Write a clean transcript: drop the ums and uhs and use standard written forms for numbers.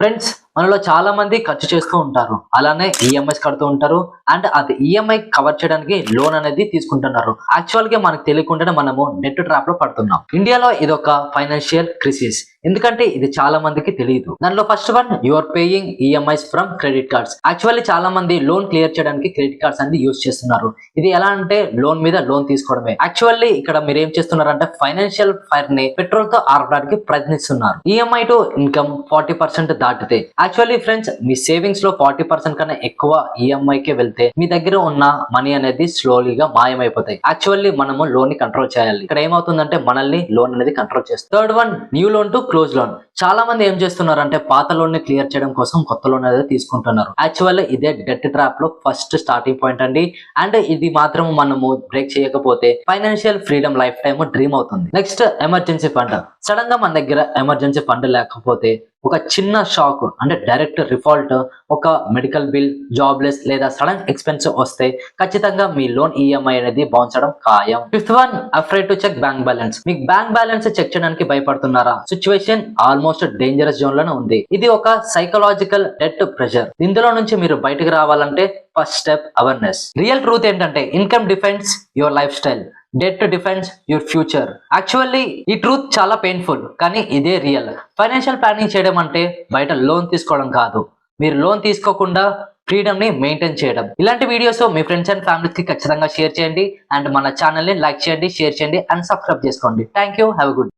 Friends, మనలో చాలా మంది ఖర్చు చేస్తూ ఉంటారు. అలానే ఈఎంఐస్ కడుతూ ఉంటారు. అండ్ అది ఈఎంఐ కవర్ చేయడానికి లోన్ అనేది తీసుకుంటున్నారు. యాక్చువల్ గా మనకు తెలియకుండానే మనము డెట్ ట్రాప్ లో పడుతున్నాం. ఇండియాలో ఇది ఒక ఫైనాన్షియల్ క్రిసిస్. ఎందుకంటే ఇది చాలా మందికి తెలియదు. దానిలో first one, you are paying EMIs from credit cards. Actually చాలా మంది లోన్ క్లియర్ చేయడానికి క్రెడిట్ కార్డ్స్ అనేది యూజ్ చేస్తున్నారు. ఇది ఎలా అంటే లోన్ మీద లోన్ తీసుకోవడమే. యాక్చువల్లీ ఇక్కడ మీరు ఏం చేస్తున్నారంటే ఫైనాన్షియల్ ఫైర్ ని పెట్రోల్ తో ఆర్పడానికి ప్రయత్నిస్తున్నారు. ఈఎంఐ టు ఇన్కమ్ 40% దాటితే యాక్చువల్లీ ఫ్రెండ్స్, మీ సేవింగ్స్ లో 40% కన్నా ఎక్కువ ఈఎంఐ కి వెళ్తే మీ దగ్గర ఉన్న మనీ అనేది స్లోలీగా మాయమైపోతాయి. యాక్చువల్లీ మనము లోన్ ని కంట్రోల్ చేయాలి. ఇక్కడ ఏమవుతుందంటే మనల్ని లోన్ అనేది కంట్రోల్ చేస్తుంది. Third one, new loan to close loan. చాలా మంది ఏం చేస్తున్నారు అంటే పాత లోన్ ని క్లియర్ చేయడం కోసం కొత్త లోన్ అనేది తీసుకుంటున్నారు. యాక్చువల్లీ ఇదే డెట్ ట్రాప్ లో ఫస్ట్ స్టార్టింగ్ పాయింట్ అండి. అండ్ ఇది మాత్రం మనము బ్రేక్ చేయకపోతే financial freedom life time dream అవుతుంది. Next, emergency fund. సడన్ గా మన దగ్గర ఎమర్జెన్సీ ఫండ్ లేకపోతే ఒక చిన్న షాక్ అంటే డైరెక్ట్ రిఫాల్ట్, ఒక మెడికల్ బిల్, జాబ్లెస్ లేదా సడన్ ఎక్స్పెన్స్ వస్తే ఖచ్చితంగా మీ లోన్ ఈఎంఐ అనేది బౌన్స్ అవడం ఖాయం. Fifth one, afraid to check bank balance. మీకు బ్యాంక్ బ్యాలెన్స్ చెక్ చేయడానికి భయపడుతున్నారా? సిచ్యువేషన్ ఆల్మోస్ట్ డేంజరస్ జోన్ లోనే ఉంది. ఇది ఒక సైకలాజికల్ డెట్ ప్రెషర్. ఇందులో నుంచి మీరు బయటకు రావాలంటే first step awareness. Real truth ఏంటంటే income defines your lifestyle, debt defines your future. Actually ఈ ట్రూత్ చాలా పెయిన్ఫుల్, కానీ ఇదే రియల్. ఫైనాన్షియల్ ప్లానింగ్ చేయడం అంటే బయట లోన్ తీసుకోవడం కాదు, మీరు లోన్ తీసుకోకుండా ఫ్రీడమ్ ని మెయింటైన్ చేయడం. ఇలాంటి videos me friends and families కి ఖచ్చితంగా షేర్ చేయండి. అండ్ మన ఛానల్ ని లైక్ చేయండి, షేర్ చేయండి అండ్ సబ్స్క్రైబ్ చేసుకోండి. Thank you. Have a good